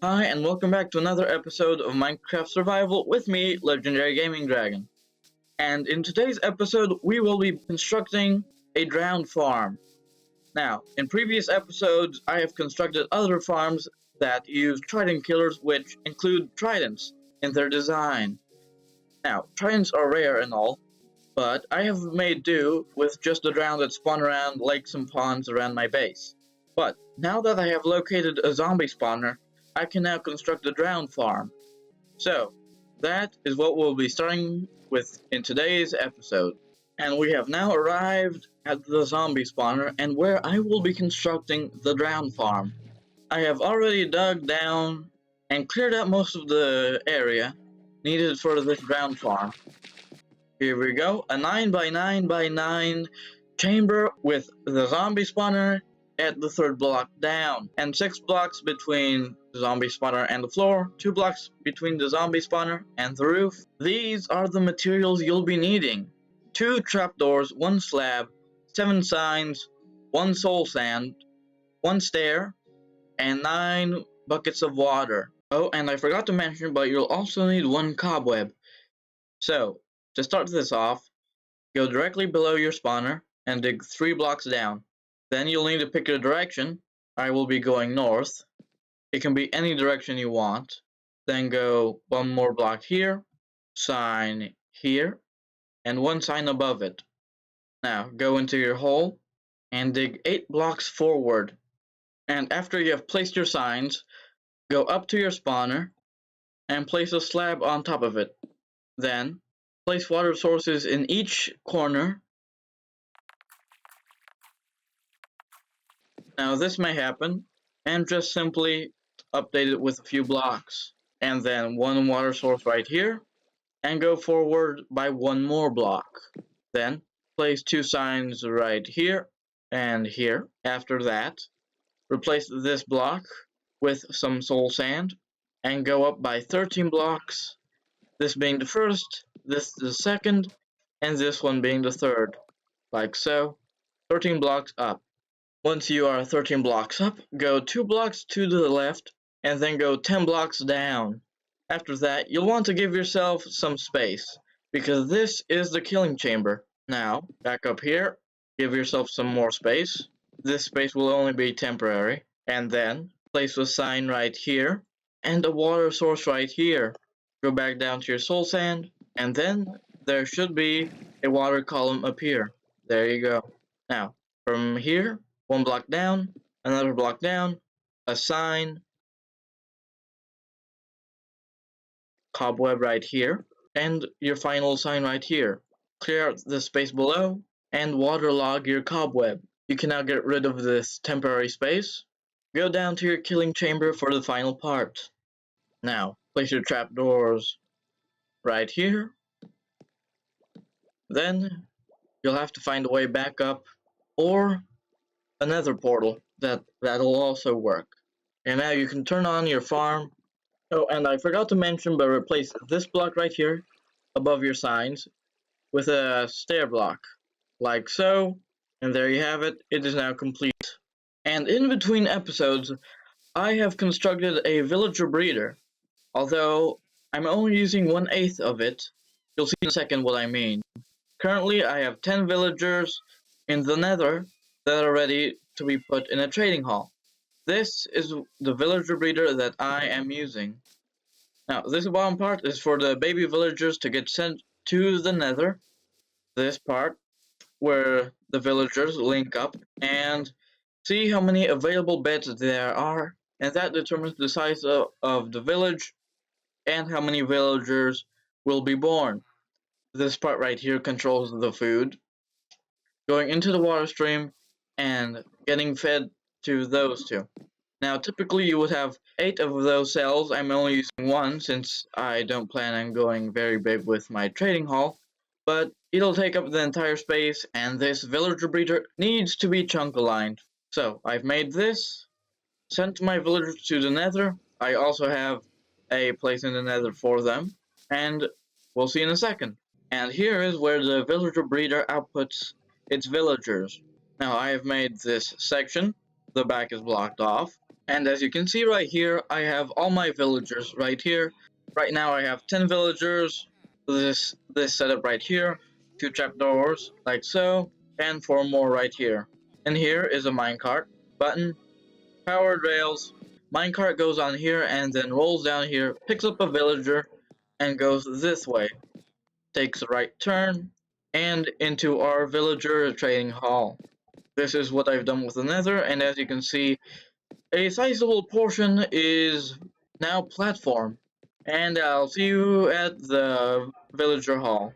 Hi, and welcome back to another episode of Minecraft Survival with me, Legendary Gaming Dragon. And in today's episode, we will be constructing a drowned farm. Now, in previous episodes, I have constructed other farms that use trident killers, which include tridents in their design. Now, tridents are rare and all, but I have made do with just the drowned that spawn around lakes and ponds around my base. But now that I have located a zombie spawner, I can now construct a drowned farm. So, that is what we'll be starting with in today's episode. And we have now arrived at the zombie spawner and where I will be constructing the drowned farm. I have already dug down and cleared out most of the area needed for this drowned farm. Here we go, a 9 by 9 by 9 chamber with the zombie spawner at the third block down, and 6 blocks between the zombie spawner and the floor, 2 blocks between the zombie spawner and the roof. These are the materials you'll be needing: 2 trapdoors, 1 slab, 7 signs, 1 soul sand, 1 stair, and 9 buckets of water. Oh, and I forgot to mention, but you'll also need 1 cobweb. So, to start this off, go directly below your spawner and dig 3 blocks down. Then you'll need to pick your direction. I will be going north. It can be any direction you want. Then go 1 more block here, sign here, and 1 sign above it. Now go into your hole and dig 8 blocks forward. And after you have placed your signs, go up to your spawner and place a slab on top of it. Then place water sources in each corner. Now this may happen, and just simply update it with a few blocks. And then 1 water source right here, and go forward by 1 more block. Then place 2 signs right here and here. After that, replace this block with some soul sand, and go up by 13 blocks, this being the first, this the second, and this one being the third, like so, 13 blocks up. Once you are 13 blocks up, go 2 blocks to the left, and then go 10 blocks down. After that, you'll want to give yourself some space, because this is the killing chamber. Now, back up here, give yourself some more space. This space will only be temporary. And then, place a sign right here, and a water source right here. Go back down to your soul sand, and then there should be a water column appear. There you go. Now, from here, 1 block down, another block down, a sign, cobweb right here, and your final sign right here. Clear out the space below, and waterlog your cobweb. You can now get rid of this temporary space. Go down to your killing chamber for the final part. Now, place your trapdoors right here. Then, you'll have to find a way back up, or another portal that'll also work. And now you can turn on your farm. Oh, and I forgot to mention, but replace this block right here above your signs with a stair block, like so, and there you have it. It is now complete. And in between episodes, I have constructed a villager breeder, although I'm only using 1/8 of it. You'll see in a second what I mean. Currently, I have 10 villagers in the nether that are ready to be put in a trading hall. This is the villager breeder that I am using. Now, this bottom part is for the baby villagers to get sent to the nether. This part, where the villagers link up and see how many available beds there are, and that determines the size of the village and how many villagers will be born. This part right here controls the food going into the water stream and getting fed to those two. Now, typically you would have 8 of those cells. I'm only using 1 since I don't plan on going very big with my trading hall, but it'll take up the entire space, and this villager breeder needs to be chunk aligned. So, I've made this, sent my villagers to the nether. I also have a place in the nether for them, and we'll see in a second. And here is where the villager breeder outputs its villagers. Now I have made this section, the back is blocked off, And as you can see right here, I have all my villagers right here. Right now I have 10 villagers, this setup right here, 2 trapdoors, like so, and 4 more right here. And here is a minecart, button, powered rails. Minecart goes on here and then rolls down here, picks up a villager, and goes this way. Takes a right turn, and into our villager trading hall. This is what I've done with the nether, and as you can see, a sizable portion is now platform. And I'll see you at the villager hall.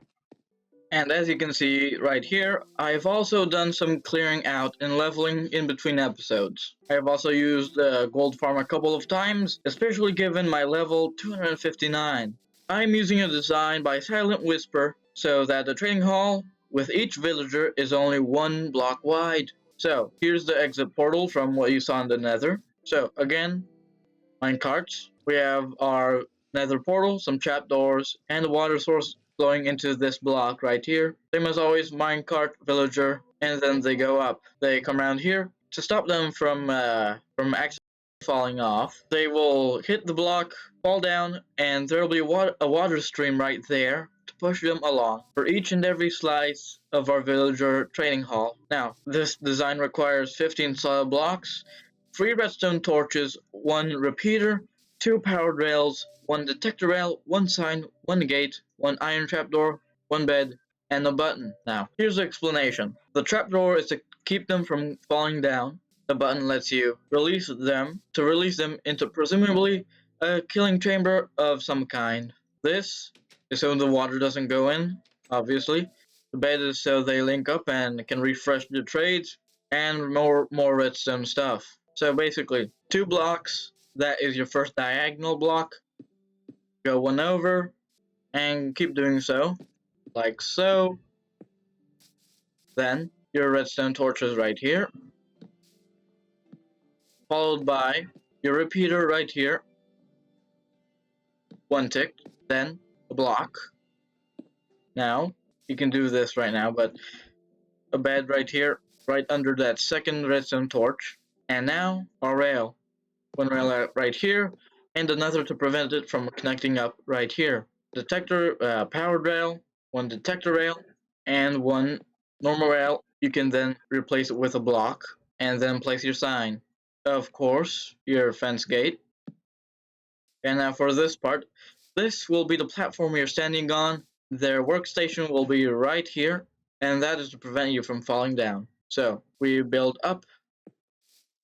And as you can see right here, I've also done some clearing out and leveling in between episodes. I've also used the gold farm a couple of times, especially given my level 259. I'm using a design by Silent Whisper so that the trading hall with each villager is only 1 block wide. So here's the exit portal from what you saw in the nether. So again, minecarts. We have our nether portal, some trapdoors, and a water source flowing into this block right here. Same as always, minecart, villager, and then they go up. They come around here to stop them from actually falling off. They will hit the block, fall down, and there will be a water stream right there to push them along for each and every slice of our villager training hall. Now, this design requires 15 solid blocks, 3 redstone torches, 1 repeater, 2 powered rails, 1 detector rail, 1 sign, 1 gate, 1 iron trapdoor, 1 bed, and a button. Now, here's the explanation. The trapdoor is to keep them from falling down. The button lets you release them into presumably a killing chamber of some kind. This is so the water doesn't go in, obviously. The bed is so they link up and can refresh the trades, and more redstone stuff. So basically, 2 blocks, that is your first diagonal block. Go 1 over, and keep doing so, like so. Then, your redstone torches right here, followed by your repeater right here. 1 tick, then a block. Now, you can do this right now, but a bed right here, right under that second redstone torch. And now, our rail. 1 rail right here, and another to prevent it from connecting up right here. Detector, powered rail, 1 detector rail, and 1 normal rail. You can then replace it with a block, and then place your sign. Of course, your fence gate. And now for this part, this will be the platform you're standing on. Their workstation will be right here, and that is to prevent you from falling down. So, we build up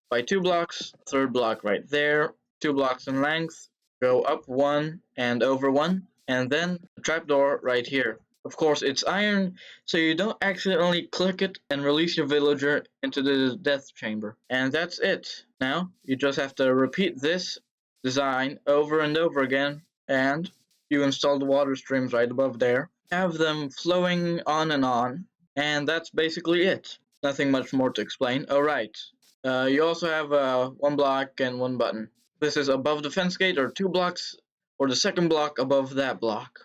by 2 blocks, 3rd block right there, 2 blocks in length, go up 1 and over 1, and then the trapdoor right here. Of course, it's iron, so you don't accidentally click it and release your villager into the death chamber. And that's it. Now, you just have to repeat this design over and over again, and you install the water streams right above there. Have them flowing on, and that's basically it. Nothing much more to explain. Alright, you also have 1 block and 1 button. This is above the fence gate, or 2 blocks, or the second block above that block.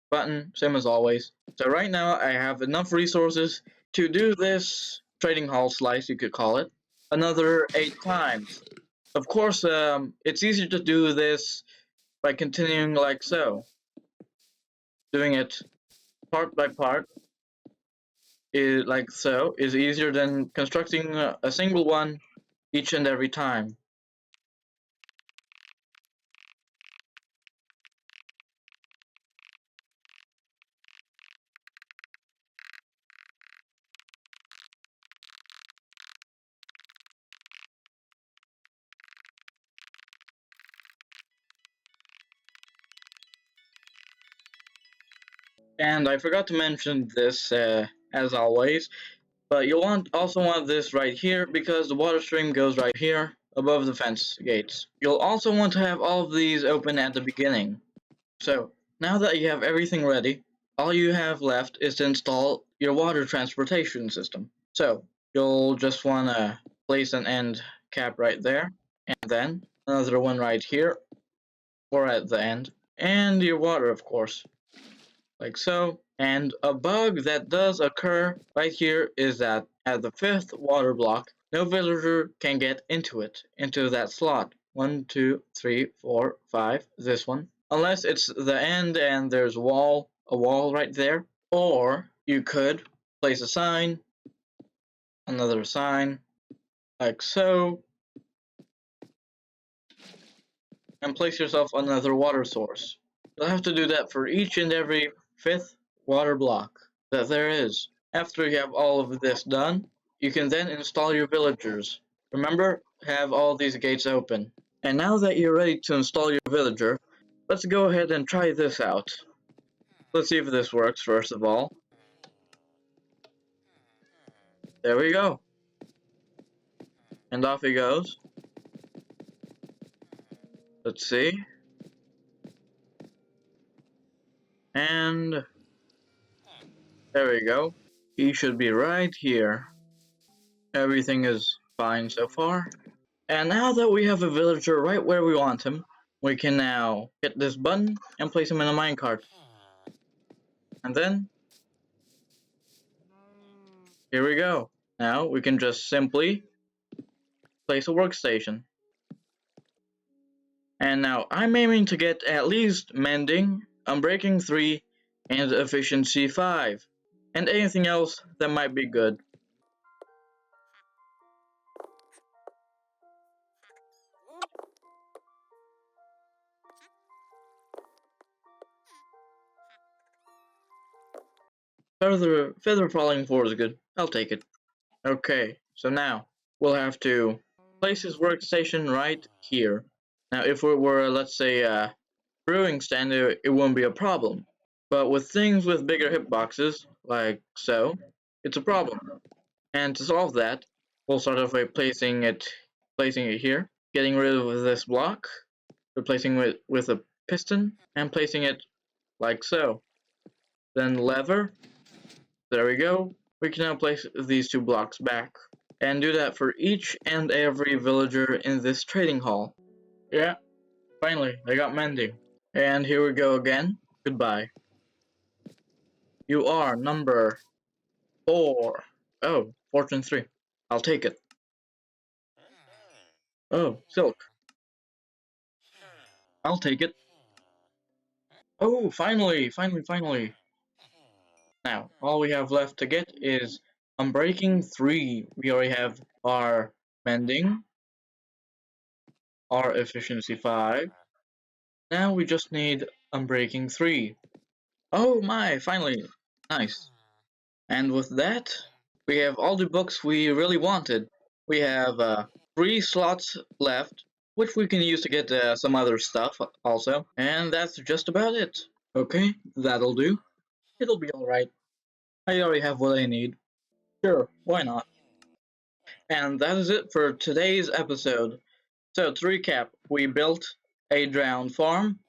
Button, same as always. So right now I have enough resources to do this trading hall slice, you could call it, another 8 times. Of course, it's easier to do this by continuing like so. Doing it part by part is like so is easier than constructing a single one each and every time. And I forgot to mention this, as always, but you'll also want this right here because the water stream goes right here above the fence gates. You'll also want to have all of these open at the beginning. So, now that you have everything ready, all you have left is to install your water transportation system. So, you'll just want to place an end cap right there, and then another one right here, or at the end, and your water, of course, like so. And a bug that does occur right here is that at the 5th water block, no villager can get into that slot. 1, 2, 3, 4, 5, this one. Unless it's the end and there's a wall right there. Or you could place a sign, another sign, like so, and place yourself another water source. You'll have to do that for each and every 5th water block that there is. After you have all of this done, you can then install your villagers. Remember, have all these gates open. And now that you're ready to install your villager, let's go ahead and try this out. Let's see if this works first of all. There we go. And off he goes. Let's see. And there we go. He should be right here. Everything is fine so far. And now that we have a villager right where we want him, we can now hit this button and place him in a minecart. And then, here we go. Now we can just simply place a workstation. And now I'm aiming to get at least mending, unbreaking 3, and efficiency 5. And anything else that might be good. Feather falling 4 is good. I'll take it. Okay, so now we'll have to place his workstation right here. Now, if it were, let's say, a brewing stand, it wouldn't be a problem. But with things with bigger hitboxes, like so, it's a problem. And to solve that, we'll start off by placing it here, getting rid of this block, replacing it with a piston, and placing it like so. Then lever. There we go. We can now place these 2 blocks back, and do that for each and every villager in this trading hall. Yeah, finally, I got mending. And here we go again. Goodbye. You are number 4. Oh, fortune 3. I'll take it. Oh, silk. I'll take it. Oh, finally. Now, all we have left to get is unbreaking 3. We already have our mending, our efficiency 5. Now we just need unbreaking 3. Oh my, finally. Nice. And with that, we have all the books we really wanted. We have 3 slots left, which we can use to get some other stuff also. And that's just about it. Okay, that'll do. It'll be alright. I already have what I need. Sure, why not? And that is it for today's episode. So to recap, we built a drowned farm,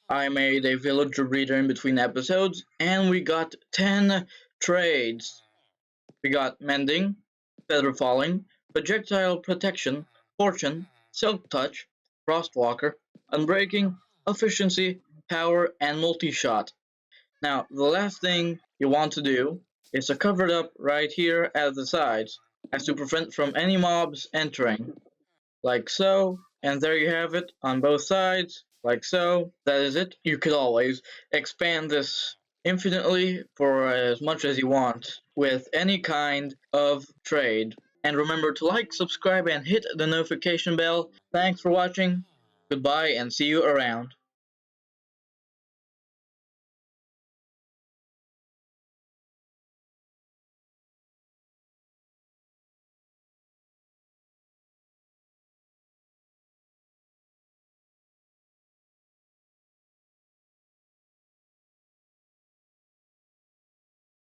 I made a villager breeder in between episodes, and we got 10 trades. We got mending, feather falling, projectile protection, fortune, silk touch, frostwalker, unbreaking, efficiency, power, and multi-shot. Now, the last thing you want to do is to cover it up right here at the sides, as to prevent from any mobs entering. Like so, and there you have it on both sides, like so. That is it. You could always expand this infinitely for as much as you want with any kind of trade. And remember to like, subscribe, and hit the notification bell. Thanks for watching. Goodbye, and see you around.